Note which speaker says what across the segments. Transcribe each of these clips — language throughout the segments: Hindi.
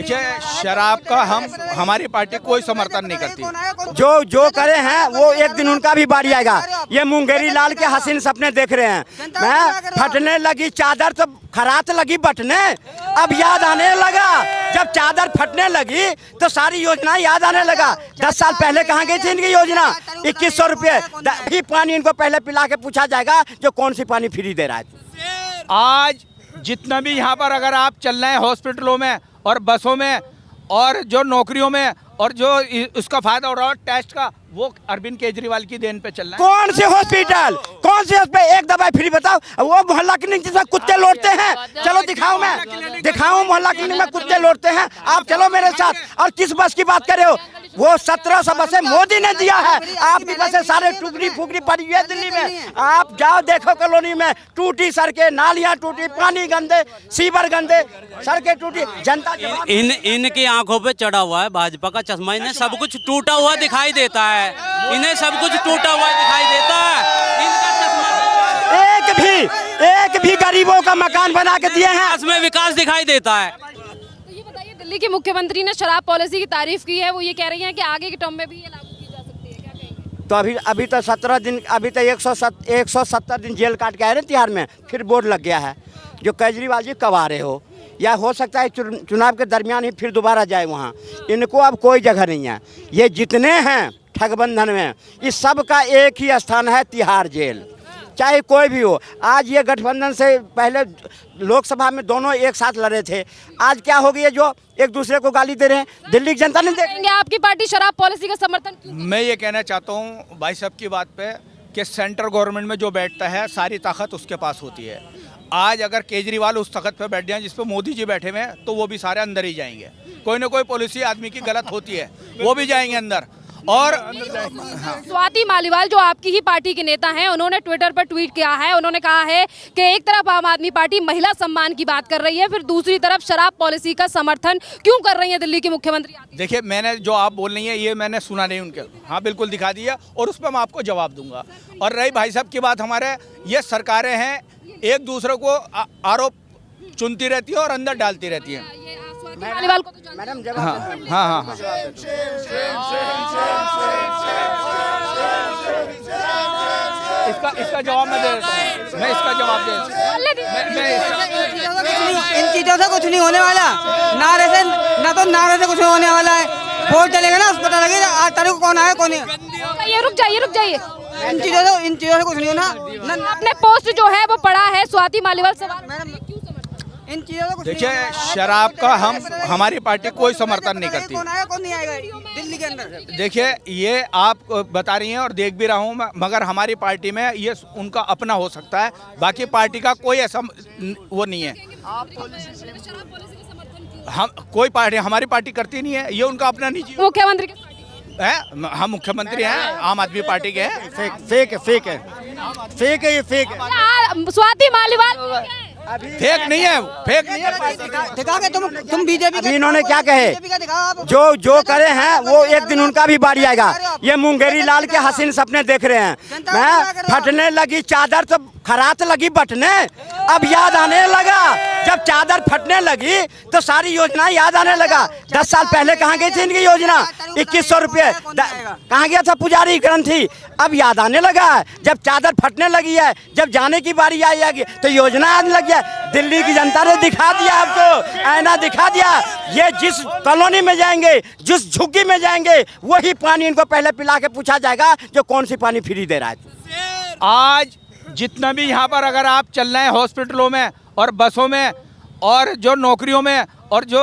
Speaker 1: देखिए, शराब का हमारी पार्टी कोई समर्थन नहीं करती।
Speaker 2: जो करे हैं वो एक दिन उनका भी बारी आएगा। ये मुंगेरी लाल के हसीन सपने देख रहे हैं। मैं फटने लगी चादर तो खरात लगी बटने। अब याद आने लगा जब चादर फटने लगी तो सारी योजना याद आने लगा। 10 साल पहले कहाँ गई थी इनकी योजना? 2100 रुपये भी पानी इनको पहले पिला के पूछा जाएगा जो कौन सी पानी फ्री दे रहा है।
Speaker 1: आज जितना भी यहाँ पर अगर आप चल रहे हैं हॉस्पिटलों में और बसों में और जो नौकरियों में और जो उसका फायदा हो रहा है टेस्ट का, वो अरविंद केजरीवाल की देन पे चल रहा है।
Speaker 2: कौन से हॉस्पिटल, कौन से हॉस्पिटल एक दवाई फ्री बताओ? वो मोहल्ला क्लिनिक जिसमें कुत्ते लौटते हैं, चलो दिखाओ, मैं दिखाऊं मोहल्ला क्लिनिक में कुत्ते लौटते हैं। आप चलो मेरे साथ। और किस बस की बात कर रहे हो? वो 1700 बसें मोदी ने दिया है। आपकी बसें सारे टुकड़ी फुकड़ी पड़ी हुई है दिल्ली में। आप जाओ देखो कॉलोनी में टूटी सड़कें, नालियां टूटी, पानी गंदे, सीवर गंदे, सड़कें टूटी। जनता
Speaker 3: इनकी आंखों पे चढ़ा हुआ है भाजपा का चश्मा। इन्हें सब कुछ टूटा हुआ दिखाई देता है। इन्हें सब कुछ टूटा हुआ दिखाई देता है। इनका चश्मा एक भी गरीबों का मकान बना के दिए हैं, इसमें विकास दिखाई देता है।
Speaker 4: तो ये बताइए, दिल्ली के मुख्यमंत्री ने शराब पॉलिसी की तारीफ की है। वो ये कह रही हैं कि आगे के टर्म में भी ये लागू की जा सकती है, क्या कहेंगे?
Speaker 2: तो अभी तो 17 दिन, अभी तो 170 दिन जेल काट के आए ना तिहाड़ में, फिर बोर्ड लग गया है। जो केजरीवाल जी कब आ रहे हो, या हो सकता है चुनाव के दरमियान ही फिर दोबारा जाए वहाँ। इनको अब कोई जगह नहीं है। ये जितने हैं ठगबंधन में, इस सब का एक ही स्थान है तिहाड़ जेल, चाहे कोई भी हो। आज ये गठबंधन से पहले लोकसभा में दोनों एक साथ लड़े थे, आज क्या हो गया जो एक दूसरे को गाली दे रहे हैं? दिल्ली की जनता नहीं देखेंगे।
Speaker 4: आपकी पार्टी शराब पॉलिसी का समर्थन क्यों?
Speaker 1: मैं ये कहना चाहता हूँ भाई साहब की बात पे कि सेंट्रल गवर्नमेंट में जो बैठता है सारी ताकत उसके पास होती है। आज अगर केजरीवाल उस तख्त पे बैठ जाए जिस पे मोदी जी बैठे हुए हैं तो वो भी सारे अंदर ही जाएंगे। कोई ना कोई पॉलिसी आदमी की गलत होती है, वो भी जाएंगे अंदर। और
Speaker 4: स्वाति मालीवाल जो आपकी ही पार्टी के नेता हैं, उन्होंने ट्विटर पर ट्वीट किया है। उन्होंने कहा है कि एक तरफ आम आदमी पार्टी महिला सम्मान की बात कर रही है, फिर दूसरी तरफ शराब पॉलिसी का समर्थन क्यों कर रही है दिल्ली के मुख्यमंत्री?
Speaker 1: देखिए, मैंने जो आप बोल रही हैं ये मैंने सुना नहीं उनके। हाँ बिल्कुल दिखा दिया और उस पर मैं आपको जवाब दूंगा। और रही भाई साहब की बात, हमारे ये सरकारें हैं एक दूसरे को आरोप चुनती रहती है और अंदर डालती रहती है।
Speaker 4: मालीवाल को तो
Speaker 2: मैडम
Speaker 1: हाँ हाँ हाँ हाँ इसका जवाब मैं दे देता हूँ। मैं इसका जवाब दे
Speaker 5: इन चीजों से कुछ नहीं होने वाला। नारे से कुछ नहीं होने वाला है। वोट चलेगा ना, उसको पता लगेगा आज तारीख को कौन आया कौन है।
Speaker 4: ये रुक जाइए।
Speaker 5: इन चीजों से कुछ नहीं होना।
Speaker 4: अपने पोस्ट जो है वो पड़ा है। स्वाति मालीवाल सवाल
Speaker 5: इन चीजों से कुछ नहीं
Speaker 1: देखिए,
Speaker 5: होना।
Speaker 1: शराब का हमारी पार्टी कोई समर्थन नहीं करती।
Speaker 5: कौन आया कौन नहीं आएगा दिल्ली के अंदर?
Speaker 1: देखिए, ये आप बता रही हैं और देख भी रहा हूँ मैं, मगर हमारी पार्टी में ये उनका अपना हो सकता है, बाकी पार्टी का कोई ऐसा वो नहीं है। हम कोई पार्टी हमारी पार्टी करती नहीं है, ये उनका अपना निजी
Speaker 4: मुख्यमंत्री
Speaker 1: है। हम मुख्यमंत्री हैं, आम आदमी पार्टी के हैं।
Speaker 2: फेक है।
Speaker 4: स्वाति मालीवाल
Speaker 1: फेक नहीं है।
Speaker 5: दिखा के तुम बीजेपी।
Speaker 2: इन्होंने क्या कहे? जो करे हैं वो एक दिन उनका भी बारी आएगा। ये मुंगेरी लाल के हसीन सपने देख रहे हैं। मैं फटने लगी चादर तो खरात लगी बटने। अब याद आने लगा जब चादर फटने लगी तो सारी योजना याद आने लगा। 10 साल पहले कहाँ गई थी इनकी योजना? 2100 रुपये कहाँ गया था पुजारी ग्रंथी? अब याद आने लगा जब चादर फटने लगी है, जब जाने की बारी आएगी तो योजना आने लगी है। दिल्ली की जनता ने दिखा दिया, आपको आईना दिखा दिया। ये जिस कॉलोनी में जाएंगे, जिस झुग्गी में जाएंगे, वही पानी इनको पहले पिला के पूछा जाएगा जो कौन सी पानी फ्री दे रहा है।
Speaker 1: आज जितना भी यहाँ पर अगर आप चल रहे हैं हॉस्पिटलों में और बसों में और जो नौकरियों में और जो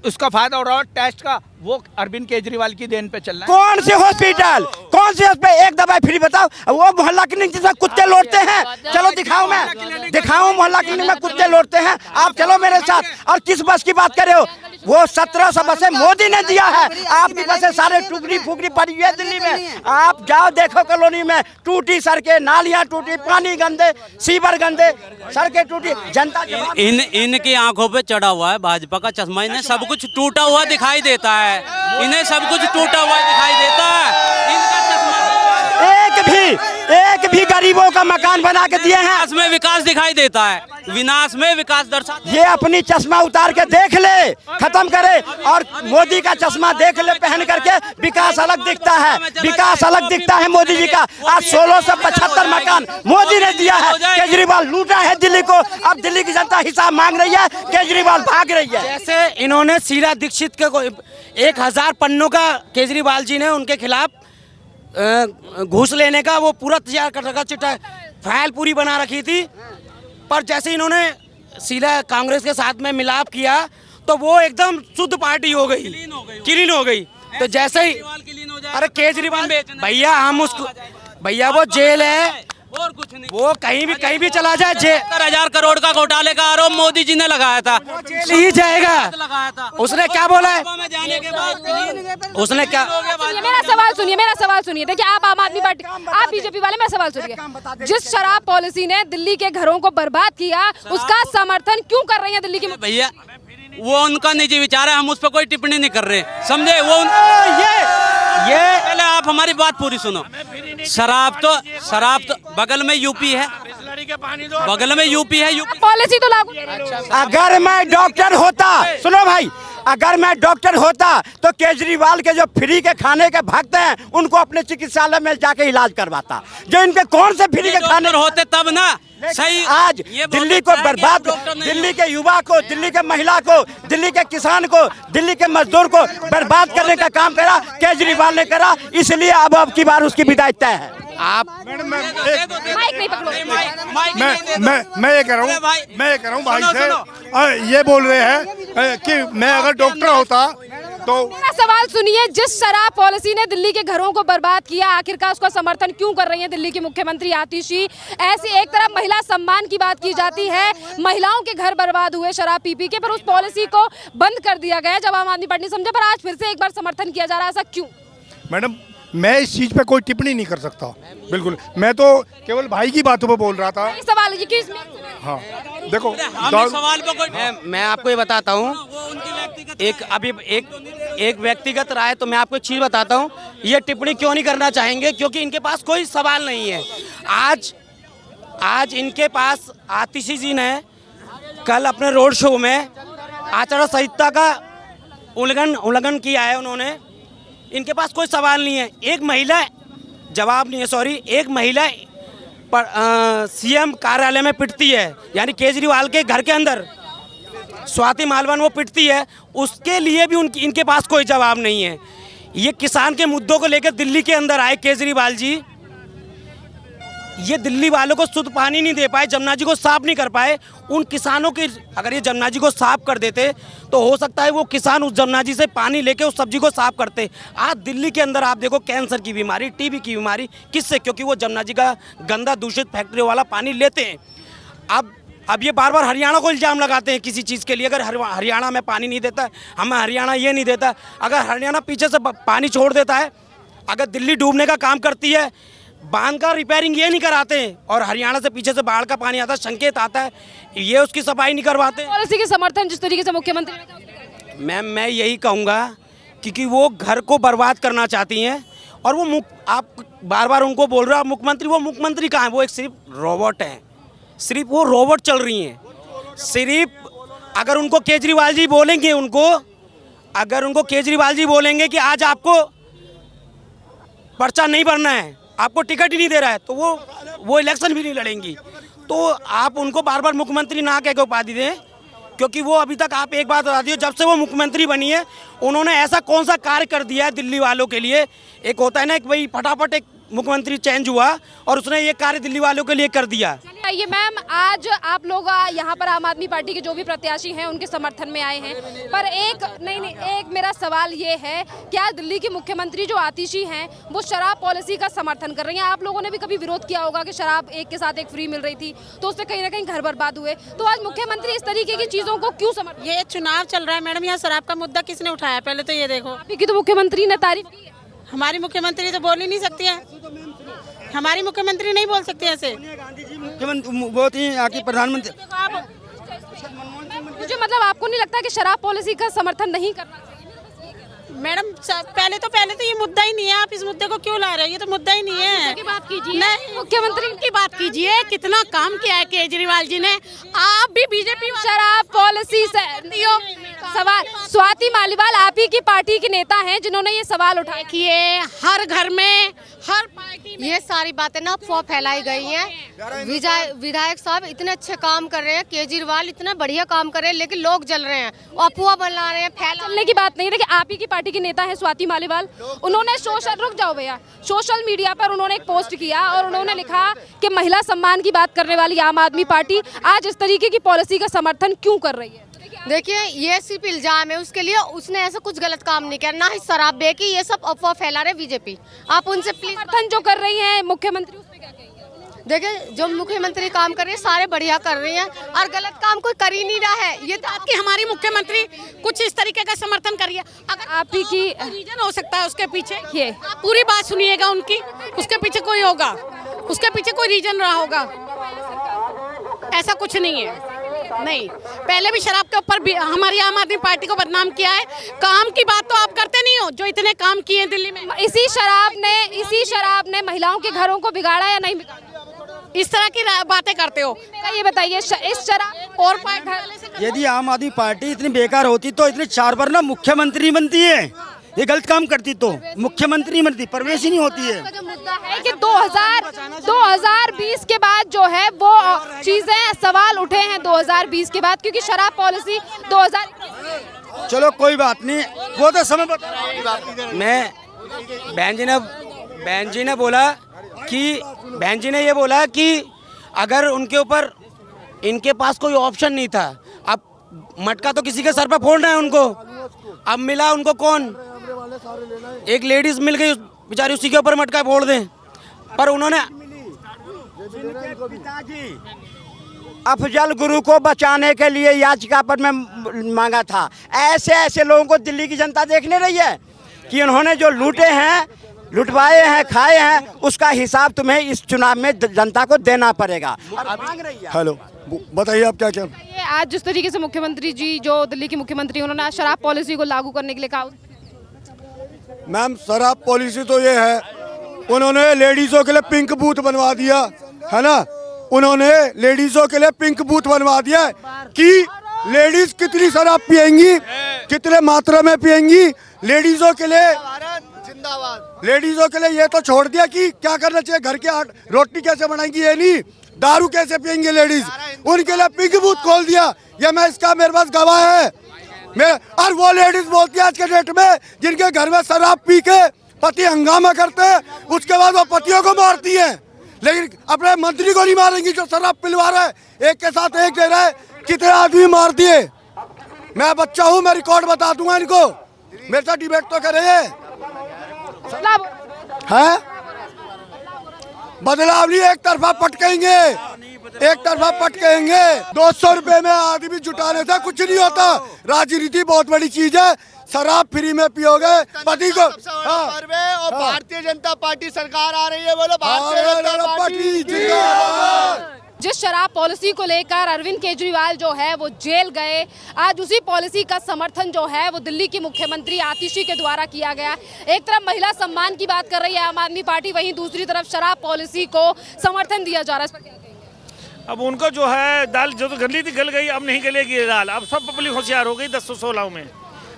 Speaker 1: उसका फायदा हो रहा है टेस्ट का, वो अरविंद केजरीवाल की देन पे चल रहा है।
Speaker 2: कौन से हॉस्पिटल, कौन से हॉस्पिटल एक दवाई फ्री बताओ? वो मोहल्ला क्लिनिक जिसमें कुत्ते लौटते हैं, चलो दिखाऊं, मैं दिखाऊं मोहल्ला क्लिनिक में कुत्ते लौटते हैं। आप चलो मेरे साथ। और किस बस की बात कर रहे हो? वो 1700 बसें मोदी ने दिया है। आपकी बसें सारे टुकड़ी फुकड़ी पड़ी हुई है दिल्ली में। आप जाओ देखो कॉलोनी में टूटी सड़कें, नालियां टूटी, पानी गंदे, सीवर गंदे, सड़कें टूटी। जनता
Speaker 3: इनकी आंखों पे चढ़ा हुआ है भाजपा का चश्मा। इन्हें सब कुछ टूटा हुआ दिखाई देता है। इन्हें सब कुछ टूटा हुआ दिखाई देता है। इनका चश्मा
Speaker 2: एक भी गरीबों का मकान बना के दिए हैं?
Speaker 3: विकास में विकास दिखाई देता है, विनाश में विकास दर्शाता है।
Speaker 2: ये अपनी चश्मा उतार के देख ले, खत्म करे, और मोदी का चश्मा देख ले पहन करके, विकास अलग दिखता है, विकास अलग दिखता है मोदी जी का। आज 1675 मकान मोदी ने दिया है, केजरीवाल लूटा है दिल्ली को। अब दिल्ली की जनता हिसाब मांग रही है, केजरीवाल भाग रही है।
Speaker 6: जैसे इन्होंने शीला दीक्षित के 1000 पन्नों का केजरीवाल जी ने उनके खिलाफ घूस लेने का वो पूरा तैयार कर रखा, चिट्ठा फाइल पूरी बना रखी थी। पर जैसे इन्होंने शीला कांग्रेस के साथ में मिलाप किया तो वो एकदम शुद्ध पार्टी हो गई, क्लीन हो गई। तो जैसे ही अरे केजरीवाल भैया, हम उसको भैया वो जेल है,
Speaker 3: और कुछ नहीं,
Speaker 6: वो कहीं भी चला जाए,
Speaker 3: 70,000 करोड़ का घोटाले का आरोप मोदी जी ने लगाया था,
Speaker 6: जेल ही जाएगा।
Speaker 3: लगाया था।
Speaker 6: उसने क्या बोला है?
Speaker 3: में जाने के बाद
Speaker 6: उसने क्या?
Speaker 4: मेरा सवाल सुनिए। देखिए, आप आम आदमी पार्टी, आप बीजेपी वाले, मेरा सवाल सुनिए। जिस शराब पॉलिसी ने दिल्ली के घरों को बर्बाद किया, उसका समर्थन क्यों कर रही है दिल्ली की?
Speaker 3: भैया वो उनका निजी विचार है, हम उस पर कोई टिप्पणी नहीं कर रहे, समझे? वो ये पहले आप हमारी बात पूरी सुनो। शराब तो बगल में यूपी है, बगल में यूपी है, यूपी
Speaker 4: पॉलिसी तो लागू।
Speaker 2: अगर मैं डॉक्टर होता, सुनो भाई, अगर मैं डॉक्टर होता तो केजरीवाल के जो फ्री के खाने के भक्त हैं उनको अपने चिकित्सालय में जाके इलाज करवाता। जो इनके कौन से फ्री के खाने
Speaker 3: होते तब ना सही।
Speaker 2: आज दिल्ली को बर्बाद, दिल्ली के युवा को, दिल्ली के महिला को, दिल्ली के किसान को, दिल्ली के मजदूर को बर्बाद करने का काम करा केजरीवाल ने करा। इसलिए अब की बार उसकी विदाई तय है।
Speaker 6: आप
Speaker 4: माइक नहीं पकड़ो।
Speaker 7: मैं ये कह रहा हूँ भाई से, ये बोल रहे हैं कि मैं अगर डॉक्टर होता तो।
Speaker 4: मेरा सवाल सुनिए। जिस शराब पॉलिसी ने दिल्ली के घरों को बर्बाद किया, आखिरकार उसका समर्थन क्यों कर रही है दिल्ली की मुख्यमंत्री आतिशी? ऐसी एक तरफ महिला सम्मान की बात की जाती है, महिलाओं के घर बर्बाद हुए शराब पी के, पर उस पॉलिसी को बंद कर दिया गया जब आम आदमी पार्टी ने समझा, पर आज फिर से एक बार समर्थन किया जा रहा है, ऐसा क्यों?
Speaker 7: मैडम, मैं इस चीज पे कोई टिप्पणी नहीं कर सकता, बिल्कुल। मैं तो केवल भाई की बातों पे बोल रहा था।
Speaker 4: सवाल ये कि
Speaker 7: हाँ देखो,
Speaker 3: सवाल पे कोई
Speaker 6: मैं आपको ये बताता हूँ, एक व्यक्तिगत राय, तो मैं आपको एक चीज बताता हूँ, ये टिप्पणी क्यों नहीं करना चाहेंगे, क्योंकि इनके पास कोई सवाल नहीं है। आज इनके पास आतिशी जी ने कल अपने रोड शो में आचार संहिता का उल्लंघन किया है उन्होंने। इनके पास कोई सवाल नहीं है। एक महिला जवाब नहीं है, सॉरी, एक महिला सीएम कार्यालय में पिटती है, यानी केजरीवाल के घर के अंदर स्वाति मालवान वो पिटती है, उसके लिए भी इनके पास कोई जवाब नहीं है। ये किसान के मुद्दों को लेकर दिल्ली के अंदर आए केजरीवाल जी, ये दिल्ली वालों को शुद्ध पानी नहीं दे पाए, जमुना जी को साफ नहीं कर पाए। उन किसानों की अगर ये जमुना जी को साफ कर देते तो हो सकता है वो किसान उस जमुना जी से पानी लेके उस सब्जी को साफ करते। आज दिल्ली के अंदर आप देखो, कैंसर की बीमारी, टीबी की बीमारी, किससे? क्योंकि वो जमुना जी का गंदा दूषित फैक्ट्री वाला पानी लेते हैं। अब ये बार बार हरियाणा को इल्ज़ाम लगाते हैं किसी चीज़ के लिए, अगर हरियाणा में पानी नहीं देता, हमें हरियाणा ये नहीं देता। अगर हरियाणा पीछे से पानी छोड़ देता है, अगर दिल्ली डूबने का काम करती है, बांध का रिपेयरिंग ये नहीं कराते हैं, और हरियाणा से पीछे से बाढ़ का पानी आता है, संकेत आता है, ये उसकी सफाई नहीं करवाते।
Speaker 4: पॉलिसी के समर्थन जिस तरीके से मुख्यमंत्री ने कहा,
Speaker 6: मैं यही कहूँगा क्योंकि वो घर को बर्बाद करना चाहती हैं, और वो आप बार बार उनको बोल रहे हो मुख्यमंत्री, वो मुख्यमंत्री कहाँ है? वो एक सिर्फ रोबोट हैं, सिर्फ वो रोबोट चल रही हैं। सिर्फ अगर उनको केजरीवाल जी बोलेंगे, अगर उनको केजरीवाल जी बोलेंगे कि आज आपको पर्चा नहीं भरना है, आपको टिकट ही नहीं दे रहा है, तो वो इलेक्शन भी नहीं लड़ेंगी। तो आप उनको बार बार मुख्यमंत्री ना कह के उपाधि दें, क्योंकि वो अभी तक, आप एक बात बता दिए, जब से वो मुख्यमंत्री बनी है उन्होंने ऐसा कौन सा कार्य कर दिया है दिल्ली वालों के लिए? एक होता है ना कि भाई फटाफट एक मुख्यमंत्री चेंज हुआ और उसने ये कार्य दिल्ली वालों के लिए कर दिया।
Speaker 4: चलिए आइए मैम, आज आप लोग यहाँ पर आम आदमी पार्टी के जो भी प्रत्याशी हैं उनके समर्थन में आए हैं, पर एक मेरा सवाल ये है, क्या दिल्ली की मुख्यमंत्री जो आतिशी हैं वो शराब पॉलिसी का समर्थन कर रही हैं? आप लोगों ने भी कभी विरोध किया होगा कि शराब एक के साथ एक फ्री मिल रही थी, तो उससे कहीं ना कहीं घर बर्बाद हुए, तो आज मुख्यमंत्री इस तरीके की चीजों को क्यों समर्थन?
Speaker 8: ये चुनाव चल रहा है मैडम, यहाँ शराब का मुद्दा किसने उठाया? पहले तो ये देखो,
Speaker 4: अभी की तो मुख्यमंत्री ने तारीफ की है।
Speaker 8: हमारी मुख्यमंत्री तो बोल ही नहीं सकती है, हमारी मुख्यमंत्री नहीं बोल सकती ऐसे।
Speaker 2: मुख्यमंत्री बहुत ही यहाँ की प्रधानमंत्री,
Speaker 4: मुझे मतलब आपको नहीं लगता कि शराब पॉलिसी का समर्थन नहीं करना चाहिए?
Speaker 8: मैडम पहले तो ये मुद्दा ही नहीं है। आप इस मुद्दे को क्यों ला रहे हो? ये तो मुद्दा ही नहीं है।
Speaker 4: की बात कीजिए,
Speaker 8: नहीं,
Speaker 4: मुख्यमंत्री
Speaker 8: की बात कीजिए। कितना काम किया है केजरीवाल जी ने। आप भी बीजेपी
Speaker 4: शराब पॉलिसी से सवाल। स्वाति मालीवाल आप ही की पार्टी की नेता हैं जिन्होंने ये सवाल उठाए।
Speaker 8: किए, हर घर में, हर पार्टी में
Speaker 9: ये सारी बातें ना अफवाह फैलाई गई हैं। विधायक साहब इतने अच्छे काम कर रहे हैं, केजरीवाल इतना बढ़िया काम कर रहे हैं, लेकिन लोग जल रहे हैं, अफवाह बना रहे हैं,
Speaker 4: चलने की बात नहीं। देखिए आप ही की पार्टी की नेता है स्वाति मालीवाल, उन्होंने सोशल मीडिया पर उन्होंने एक पोस्ट किया और उन्होंने लिखा कि महिला सम्मान की बात करने वाली आम आदमी पार्टी आज इस तरीके की पॉलिसी का समर्थन क्यों कर रही है।
Speaker 9: देखिए ये सिर्फ इल्जाम है उसके लिए, उसने ऐसा कुछ गलत काम नहीं किया, ना ही शराब बेची। ये सब अफवाह फैला रहे बीजेपी। आप उनसे प्लीज
Speaker 4: समर्थन जो कर रही है मुख्यमंत्री, उस पे क्या कहेंगे?
Speaker 9: देखिए जो मुख्यमंत्री काम कर रहे हैं सारे बढ़िया कर रहे हैं और गलत काम कोई कर ही नहीं रहा है। ये तो
Speaker 8: आपकी हमारी मुख्यमंत्री कुछ इस तरीके का समर्थन करिए। अगर
Speaker 4: आप ही की
Speaker 8: रीजन हो सकता है उसके पीछे,
Speaker 4: ये
Speaker 8: आप पूरी बात सुनिएगा उनकी, उसके पीछे कोई होगा, उसके पीछे कोई रीजन रहा होगा। ऐसा कुछ नहीं है। नहीं, पहले भी शराब के ऊपर भी हमारी आम आदमी पार्टी को बदनाम किया है। काम की बात तो आप करते नहीं हो, जो इतने काम किए हैं दिल्ली में।
Speaker 4: इसी शराब ने महिलाओं के घरों को बिगाड़ा या नहीं बिगाड़ा?
Speaker 8: इस तरह की बातें करते हो।
Speaker 4: ये बताइए इस शराब और
Speaker 6: यदि आम आदमी पार्टी इतनी बेकार होती तो इतने 4 बार ना मुख्यमंत्री बनती है। ये गलत काम करती तो मुख्यमंत्री बनती, प्रवेश ही नहीं होती है।
Speaker 4: जो मुद्दा है कि 2020 के बाद जो है वो चीजें सवाल उठे हैं 2020 के बाद, क्योंकि शराब पॉलिसी 2000।
Speaker 6: चलो कोई बात नहीं, वो तो समय बता। मैं बहन जी ने ये बोला कि अगर उनके ऊपर इनके पास कोई ऑप्शन नहीं था, अब मटका तो किसी के सर पे फोड़ना है उनको। अब मिला उनको कौन? एक लेडीज मिल गई, बेचारी उसी के ऊपर मटका फोड़ दें। पर उन्होंने
Speaker 2: अफजल गुरु को बचाने के लिए याचिका पर मैं मांगा था। ऐसे लोगों को दिल्ली की जनता देखने रही है कि उन्होंने जो लूटे हैं, लुटवाए हैं, खाए हैं, उसका हिसाब तुम्हें इस चुनाव में जनता को देना पड़ेगा।
Speaker 7: हेलो, बताइए आप क्या क्या।
Speaker 4: आज जिस तरीके से मुख्यमंत्री जी, जो दिल्ली के मुख्यमंत्री, उन्होंने आज शराब पॉलिसी को लागू करने के लिए कहा।
Speaker 7: मैम शराब पॉलिसी तो ये है, उन्होंने लेडीजों के लिए पिंक बूथ बनवा दिया है ना। उन्होंने लेडीजों के लिए पिंक बूथ बनवा दिया कि लेडीज कितनी शराब पिएंगी, कितने मात्रा में पिएंगी। लेडीजों के लिए ये तो छोड़ दिया कि क्या करना चाहिए, घर के रोटी कैसे बनाएंगी, ये नहीं, दारू कैसे पिएंगे लेडीज, उनके लिए पिंक बूथ खोल दिया। ये मैं इसका मेरे पास गवाह है। और वो लेडीज बोलती है आज के डेट में जिनके घर में शराब पी के पति हंगामा करते हैं, उसके बाद वो पतियों को मारती हैं, लेकिन अपने मंत्री को नहीं मारेंगी जो शराब पिलवा रहा है, एक के साथ एक दे रहा है। कितने आदमी मार दिए। मैं बच्चा हूँ, मैं रिकॉर्ड बता दूंगा इनको, मेरे साथ डिबेट तो करे है। बदलाव नहीं, एक तरफा पटकेंगे, एक तरफा पटकेंगे। 200 रुपए में आदमी जुटाने से कुछ नहीं होता। राजनीति बहुत बड़ी चीज है। शराब फ्री में पियोगे पति को।
Speaker 10: और भारतीय जनता पार्टी सरकार आ रही है, बोलो भारतीय जनता पार्टी जिंदाबाद।
Speaker 4: जिस शराब पॉलिसी को लेकर अरविंद केजरीवाल जो है वो जेल गए, आज उसी पॉलिसी का समर्थन जो है वो दिल्ली की मुख्यमंत्री आतिशी के द्वारा किया गया। एक तरफ महिला सम्मान की बात कर रही है आम आदमी पार्टी, वहीं दूसरी तरफ शराब पॉलिसी को समर्थन दिया जा रहा है।
Speaker 11: अब उनको जो है दाल जो तो गली थी गल गई, अब नहीं गलेगी दाल। अब सब पब्लिक होशियार हो गई 10-16 में।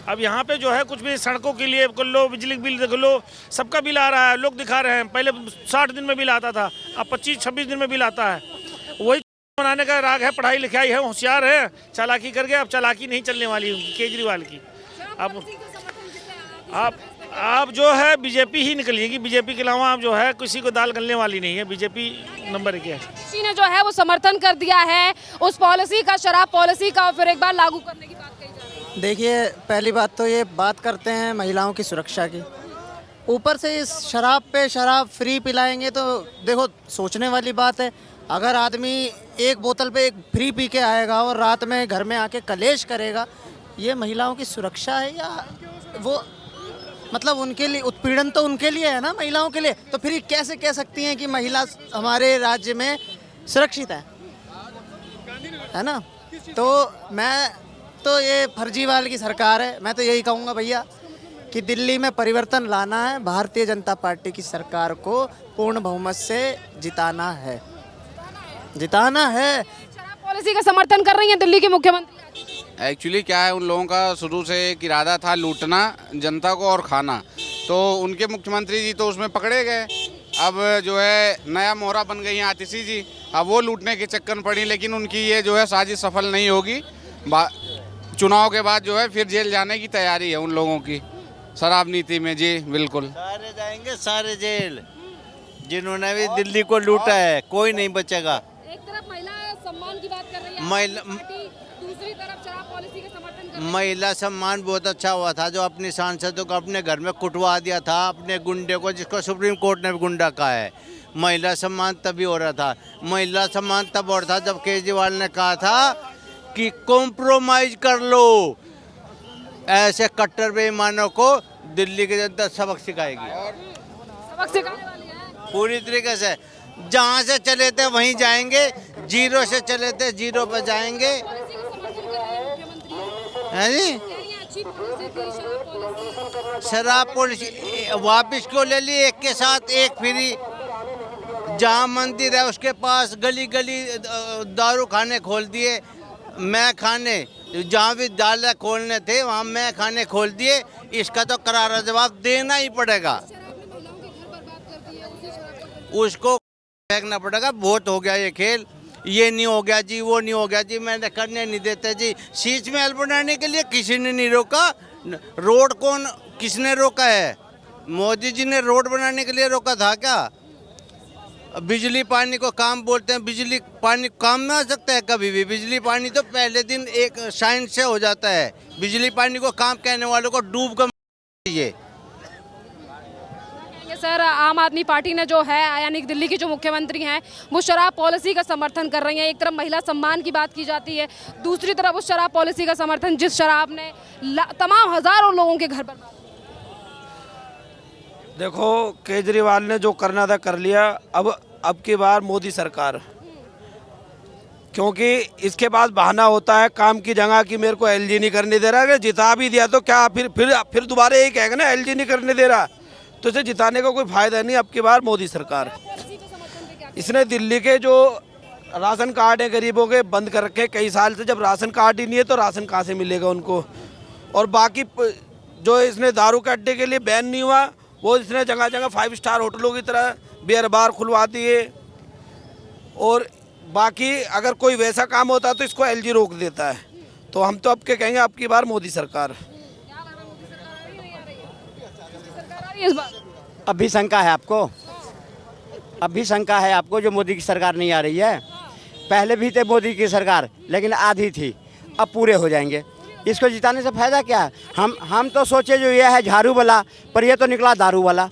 Speaker 11: अब यहाँ पे जो है कुछ भी सड़कों के लिए कर लो, बिजली बिल देख लो, सबका बिल आ रहा है, लोग दिखा रहे हैं। पहले 60 दिन में बिल आता था, अब 25-26 दिन में बिल आता है। वही बनाने का राग है, पढ़ाई लिखाई है, होशियार है, चालाकी कर गए। अब चालाकी नहीं चलने वाली उनकी, केजरीवाल की। अब आप जो है बीजेपी ही निकलिएगी, बीजेपी के अलावा आप जो है किसी को दाल गलने वाली नहीं है। बीजेपी नंबर 1 है।
Speaker 4: किसी ने जो है वो समर्थन कर दिया है उस पॉलिसी का, शराब पॉलिसी का, और फिर एक बार लागू करने की बात कही जा रही है।
Speaker 12: देखिए पहली बात तो ये बात करते हैं महिलाओं की सुरक्षा की, ऊपर से इस शराब पे शराब फ्री पिलाएंगे तो देखो सोचने वाली बात है। अगर आदमी एक बोतल पे एक फ्री पी के आएगा और रात में घर में आके कलेश करेगा, ये महिलाओं की सुरक्षा है या वो मतलब उनके लिए उत्पीड़न तो उनके लिए है ना, महिलाओं के लिए। तो फिर कैसे कह सकती हैं कि महिला हमारे राज्य में सुरक्षित है ना। तो मैं तो ये फर्जीवाल की सरकार है, मैं तो यही कहूँगा भैया कि दिल्ली में परिवर्तन लाना है, भारतीय जनता पार्टी की सरकार को पूर्ण बहुमत से जिताना है, जिताना है।
Speaker 4: शराब पॉलिसी का समर्थन कर रही हैं दिल्ली के मुख्यमंत्री।
Speaker 13: एक्चुअली क्या है, उन लोगों का शुरू से एक इरादा था लूटना जनता को और खाना, तो उनके मुख्यमंत्री जी तो उसमें पकड़े गए। अब जो है नया मोहरा बन गई हैं आतिशी जी, अब वो लूटने के चक्कर में पड़ी, लेकिन उनकी ये जो है साजिश सफल नहीं होगी। चुनाव के बाद जो है फिर जेल जाने की तैयारी है उन लोगों की शराब नीति में। जी बिल्कुल,
Speaker 10: सारे जाएंगे, सारे जेल, जिन्होंने भी दिल्ली को लूटा है, कोई नहीं बचेगा।
Speaker 4: एक तरफ महिला सम्मान की बात कर रही है
Speaker 10: महिला
Speaker 4: पार्टी, दूसरी तरफ शराब पॉलिसी का समर्थन कर रही है।
Speaker 10: महिला सम्मान बहुत अच्छा हुआ था, जो अपने सांसदों को अपने घर में कुटवा दिया था, अपने गुंडे को, जिसको सुप्रीम कोर्ट ने भी गुंडा कहा है। महिला सम्मान तभी हो रहा था, महिला सम्मान तब हो रहा था जब केजरीवाल ने कहा था कि कॉम्प्रोमाइज कर लो। ऐसे कट्टर बेईमानों को दिल्ली की जनता सबक सिखाएगी,
Speaker 4: सबक सिखाने वाली है
Speaker 10: पूरी तरीके से। जहाँ से चले थे वहीं जाएंगे, जीरो से चले थे जीरो पे जाएंगे। है जी, शराब पॉलिसी वापिस क्यों ले ली? एक के साथ एक फ्री। जहाँ मंदिर है उसके पास गली गली दारू खाने खोल दिए, मैं खाने, जहाँ भी विद्यालय खोलने थे वहाँ मैं खाने खोल दिए। इसका तो करारा जवाब देना ही पड़ेगा, उसको फेंकना पड़ेगा। बहुत हो गया ये खेल, ये नहीं हो गया जी, वो नहीं हो गया जी, मैंने करने नहीं देते जी। सीच में हल बनाने के लिए किसी ने नहीं रोका। रोड कौन, किसने रोका है? मोदी जी ने रोड बनाने के लिए रोका था क्या? बिजली पानी को काम बोलते हैं, बिजली पानी काम में आ सकता है कभी भी? बिजली पानी तो पहले दिन एक साइंस से हो जाता है। बिजली पानी को काम कहने वालों को डूब कर चाहिए।
Speaker 4: सर, आम आदमी पार्टी ने जो है, यानी दिल्ली की जो मुख्यमंत्री हैं, वो शराब पॉलिसी का समर्थन कर रही हैं। एक तरफ महिला सम्मान की बात की जाती है, दूसरी तरफ उस शराब पॉलिसी का समर्थन जिस शराब ने तमाम हजारों लोगों के घर पर।
Speaker 11: देखो, केजरीवाल ने जो करना था कर लिया। अब की बार मोदी सरकार, क्योंकि इसके पास बहाना होता है काम की जगह कि मेरे को एलजी नहीं करने दे रहा। अगर जिता भी दिया तो क्या फिर दोबारा यही कहेगा ना एलजी नहीं करने दे रहा, तो इसे जिताने का कोई फायदा नहीं। अब की बार मोदी सरकार, इसने दिल्ली के जो राशन कार्ड है गरीबों के बंद कर रखे कई साल से। जब राशन कार्ड ही नहीं है तो राशन कहाँ से मिलेगा उनको? और बाकी जो इसने दारू के अड्डे के लिए बैन नहीं हुआ, वो इसने जगह जगह 5 स्टार होटलों की तरह बियर बार खुलवा दिए। और बाकी अगर कोई वैसा काम होता तो इसको एलजी रोक देता है। तो हम तो अब के कहेंगे अब की बार मोदी सरकार।
Speaker 2: अब भी शंका है आपको? अब भी शंका है आपको जो मोदी की सरकार नहीं आ रही है? पहले भी थे मोदी की सरकार, लेकिन आधी थी, अब पूरे हो जाएंगे। इसको जिताने से फायदा क्या है? हम तो सोचे जो ये है झाड़ू वाला, पर ये तो निकला दारू वाला।